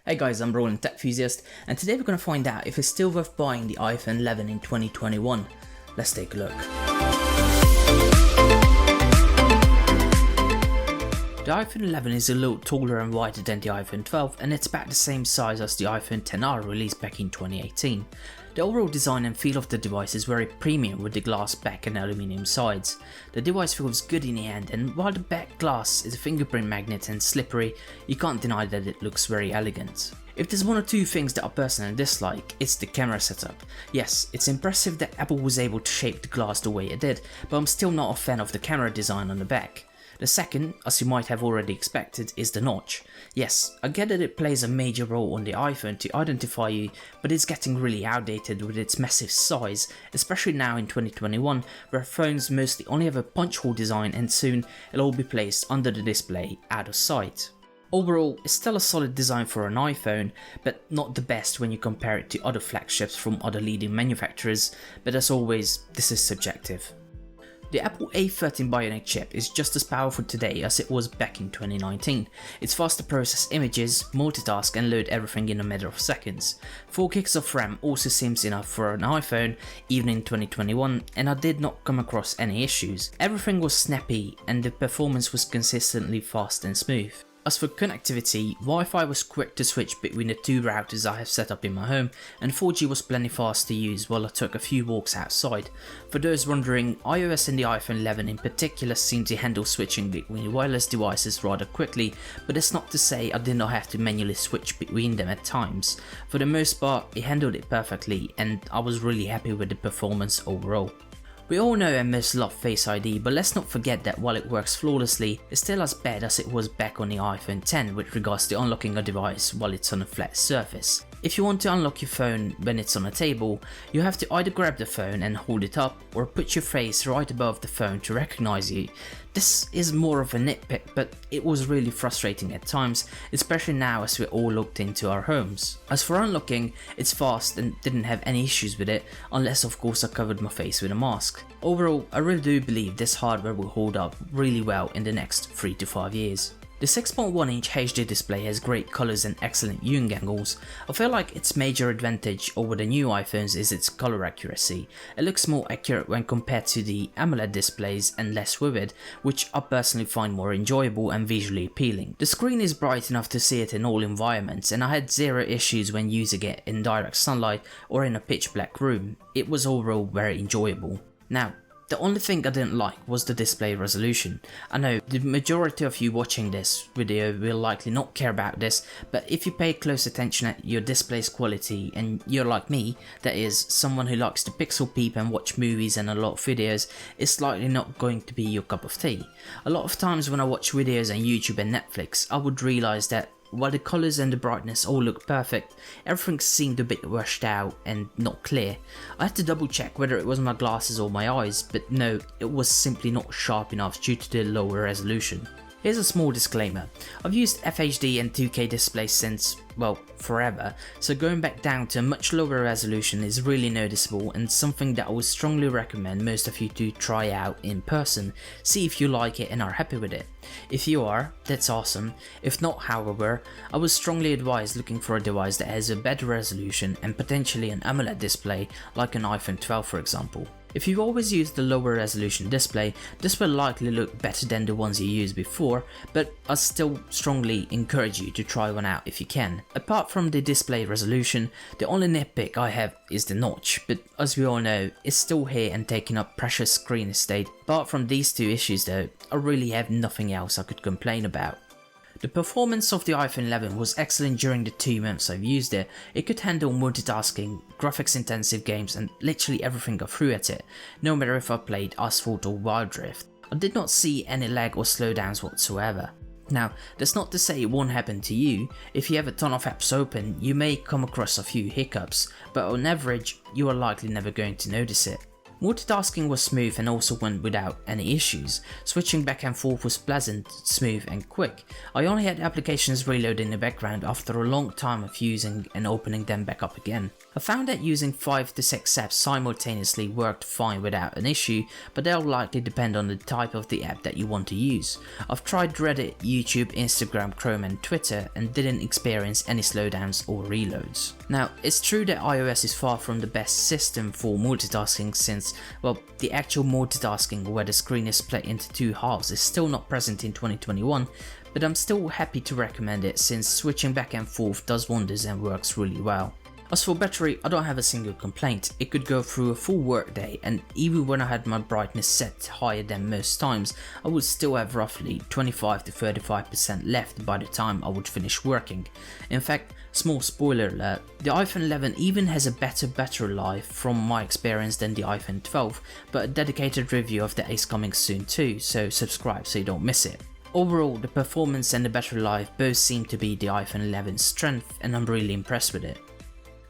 Hey guys, I'm Rolling Techusiast, and today we're going to find out if it's still worth buying the iPhone 11 in 2021. Let's take a look. The iPhone 11 is a little taller and wider than the iPhone 12, and it's about the same size as the iPhone XR released back in 2018. The overall design and feel of the device is very premium with the glass back and aluminium sides. The device feels good in the hand, and while the back glass is a fingerprint magnet and slippery, you can't deny that it looks very elegant. If there's one or two things that I personally dislike, it's the camera setup. Yes, it's impressive that Apple was able to shape the glass the way it did, but I'm still not a fan of the camera design on the back. The second, as you might have already expected, is the notch. Yes, I get that it plays a major role on the iPhone to identify you, but it's getting really outdated with its massive size, especially now in 2021, where phones mostly only have a punch hole design and soon it'll all be placed under the display, out of sight. Overall, it's still a solid design for an iPhone, but not the best when you compare it to other flagships from other leading manufacturers, but as always, this is subjective. The Apple A13 Bionic chip is just as powerful today as it was back in 2019. It's fast to process images, multitask and load everything in a matter of seconds. 4 gigs of RAM also seems enough for an iPhone, even in 2021, and I did not come across any issues. Everything was snappy and the performance was consistently fast and smooth. As for connectivity, Wi-Fi was quick to switch between the two routers I have set up in my home, and 4G was plenty fast to use while I took a few walks outside. For those wondering, iOS and the iPhone 11 in particular seem to handle switching between wireless devices rather quickly, but it's not to say I did not have to manually switch between them at times. For the most part, it handled it perfectly, and I was really happy with the performance overall. We all know and most love Face ID, but let's not forget that while it works flawlessly, it's still as bad as it was back on the iPhone X with regards to unlocking a device while it's on a flat surface. If you want to unlock your phone when it's on a table, you have to either grab the phone and hold it up, or put your face right above the phone to recognize you. This is more of a nitpick, but it was really frustrating at times, especially now as we're all locked into our homes. As for unlocking, it's fast and didn't have any issues with it, unless of course I covered my face with a mask. Overall, I really do believe this hardware will hold up really well in the next 3 to 5 years. The 6.1-inch HD display has great colours and excellent viewing angles. I feel like its major advantage over the new iPhones is its colour accuracy. It looks more accurate when compared to the AMOLED displays and less vivid, which I personally find more enjoyable and visually appealing. The screen is bright enough to see it in all environments, and I had zero issues when using it in direct sunlight or in a pitch black room. It was overall very enjoyable. Now, the only thing I didn't like was the display resolution. I know the majority of you watching this video will likely not care about this, but if you pay close attention at your display's quality and you're like me, that is, someone who likes to pixel peep and watch movies and a lot of videos, it's likely not going to be your cup of tea. A lot of times when I watch videos on YouTube and Netflix, I would realise that while the colours and the brightness all look perfect, everything seemed a bit washed out and not clear. I had to double check whether it was my glasses or my eyes, but no, it was simply not sharp enough due to the lower resolution. Here's a small disclaimer, I've used FHD and 2K displays since, well, forever, so going back down to a much lower resolution is really noticeable and something that I would strongly recommend most of you to try out in person, see if you like it and are happy with it. If you are, that's awesome. If not, however, I would strongly advise looking for a device that has a better resolution and potentially an AMOLED display like an iPhone 12 for example. If you've always used the lower resolution display, this will likely look better than the ones you used before, but I still strongly encourage you to try one out if you can. Apart from the display resolution, the only nitpick I have is the notch, but as we all know, it's still here and taking up precious screen estate. Apart from these two issues though, I really have nothing else I could complain about. The performance of the iPhone 11 was excellent during the 2 months I've used it. It could handle multitasking, graphics intensive games and literally everything I threw at it, no matter if I played Asphalt or Wild Rift. I did not see any lag or slowdowns whatsoever. Now, that's not to say it won't happen to you. If you have a ton of apps open, you may come across a few hiccups, but on average, you are likely never going to notice it. Multitasking was smooth and also went without any issues. Switching back and forth was pleasant, smooth and quick. I only had applications reload in the background after a long time of using and opening them back up again. I found that using 5 to 6 apps simultaneously worked fine without an issue, but they'll likely depend on the type of the app that you want to use. I've tried Reddit, YouTube, Instagram, Chrome and Twitter and didn't experience any slowdowns or reloads. Now, it's true that iOS is far from the best system for multitasking since, well, the actual multitasking where the screen is split into two halves is still not present in 2021, but I'm still happy to recommend it since switching back and forth does wonders and works really well. As for battery, I don't have a single complaint. It could go through a full workday, and even when I had my brightness set higher than most times, I would still have roughly 25 to 35% left by the time I would finish working. In fact, small spoiler alert, the iPhone 11 even has a better battery life from my experience than the iPhone 12, but a dedicated review of that is coming soon too, so subscribe so you don't miss it. Overall, the performance and the battery life both seem to be the iPhone 11's strength, and I'm really impressed with it.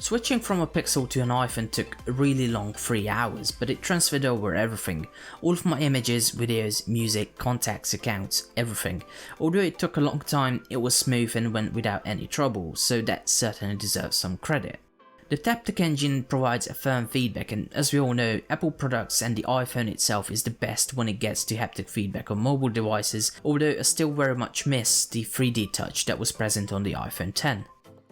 Switching from a Pixel to an iPhone took a really long 3 hours, but it transferred over everything. All of my images, videos, music, contacts, accounts, everything. Although it took a long time, it was smooth and went without any trouble, so that certainly deserves some credit. The Taptic engine provides a firm feedback, and as we all know, Apple products and the iPhone itself is the best when it gets to haptic feedback on mobile devices, although I still very much miss the 3D touch that was present on the iPhone 10.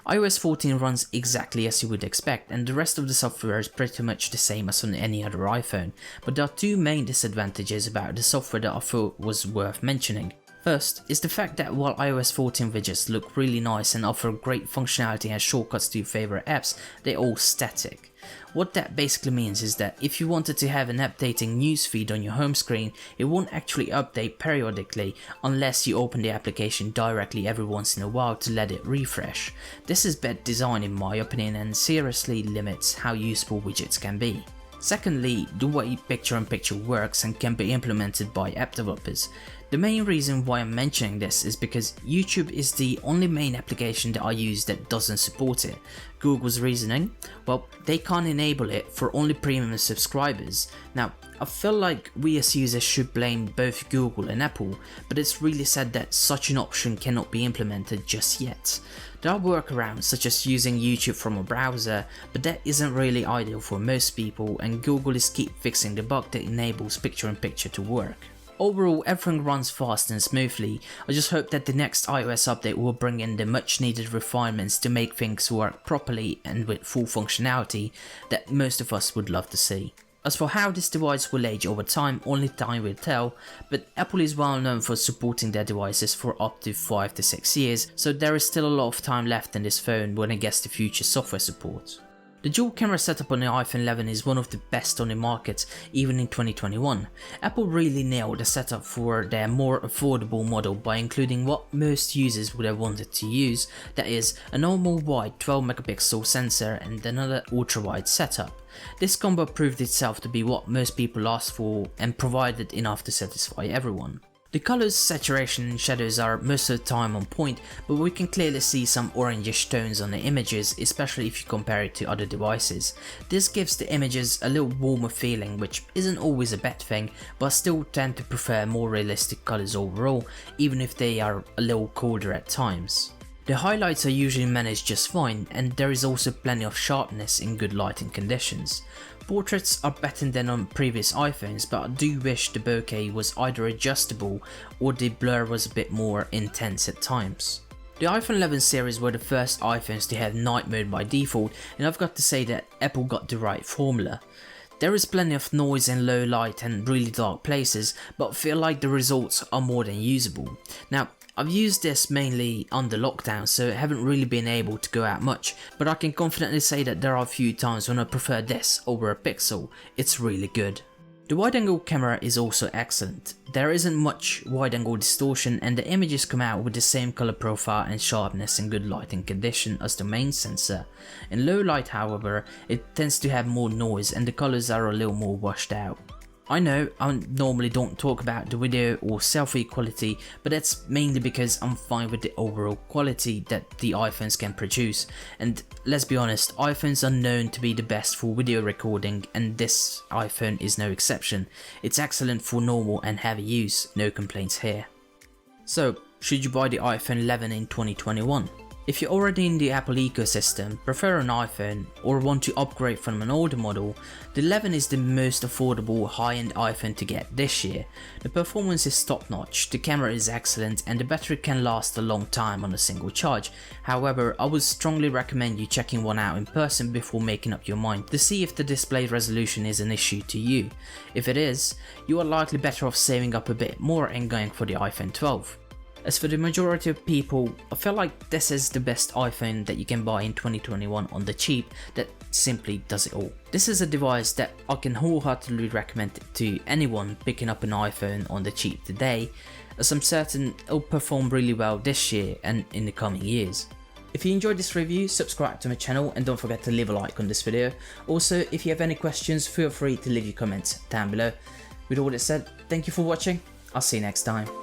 iOS 14 runs exactly as you would expect, and the rest of the software is pretty much the same as on any other iPhone, but there are two main disadvantages about the software that I thought was worth mentioning. First is the fact that while iOS 14 widgets look really nice and offer great functionality and shortcuts to your favorite apps, they're all static. What that basically means is that if you wanted to have an updating newsfeed on your home screen, it won't actually update periodically unless you open the application directly every once in a while to let it refresh. This is bad design in my opinion and seriously limits how useful widgets can be. Secondly, the way picture-in-picture works and can be implemented by app developers. The main reason why I'm mentioning this is because YouTube is the only main application that I use that doesn't support it. Google's reasoning? Well, they can't enable it for only premium subscribers. Now, I feel like we as users should blame both Google and Apple, but it's really sad that such an option cannot be implemented just yet. There are workarounds such as using YouTube from a browser, but that isn't really ideal for most people, and Google is keep fixing the bug that enables picture-in-picture to work. Overall, everything runs fast and smoothly. I just hope that the next iOS update will bring in the much needed refinements to make things work properly and with full functionality that most of us would love to see. As for how this device will age over time, only time will tell, but Apple is well known for supporting their devices for up to 5 to 6 years, so there is still a lot of time left in this phone when it gets to future software support. The dual camera setup on the iPhone 11 is one of the best on the market even in 2021. Apple really nailed the setup for their more affordable model by including what most users would have wanted to use, that is, a normal wide 12 megapixel sensor and another ultra wide setup. This combo proved itself to be what most people asked for and provided enough to satisfy everyone. The colors, saturation and shadows are most of the time on point, but we can clearly see some orangish tones on the images, especially if you compare it to other devices. This gives the images a little warmer feeling, which isn't always a bad thing, but I still tend to prefer more realistic colors overall, even if they are a little colder at times. The highlights are usually managed just fine, and there is also plenty of sharpness in good lighting conditions. Portraits are better than on previous iPhones, but I do wish the bokeh was either adjustable or the blur was a bit more intense at times. The iPhone 11 series were the first iPhones to have night mode by default, and I've got to say that Apple got the right formula. There is plenty of noise in low light and really dark places, but I feel like the results are more than usable. Now, I've used this mainly under lockdown, so I haven't really been able to go out much, but I can confidently say that there are a few times when I prefer this over a Pixel. It's really good. The wide-angle camera is also excellent. There isn't much wide-angle distortion and the images come out with the same color profile and sharpness in good lighting condition as the main sensor. In low light however, it tends to have more noise and the colors are a little more washed out. I know I normally don't talk about the video or selfie quality, but that's mainly because I'm fine with the overall quality that the iPhones can produce, and let's be honest, iPhones are known to be the best for video recording, and this iPhone is no exception. It's excellent for normal and heavy use, no complaints here. So, should you buy the iPhone 11 in 2021? If you're already in the Apple ecosystem, prefer an iPhone, or want to upgrade from an older model, the 11 is the most affordable high-end iPhone to get this year. The performance is top-notch, the camera is excellent, and the battery can last a long time on a single charge. However, I would strongly recommend you checking one out in person before making up your mind to see if the display resolution is an issue to you. If it is, you are likely better off saving up a bit more and going for the iPhone 12. As for the majority of people, I feel like this is the best iPhone that you can buy in 2021 on the cheap that simply does it all. This is a device that I can wholeheartedly recommend to anyone picking up an iPhone on the cheap today, as I'm certain it'll perform really well this year and in the coming years. If you enjoyed this review, subscribe to my channel and don't forget to leave a like on this video. Also, if you have any questions, feel free to leave your comments down below. With all that said, thank you for watching, I'll see you next time.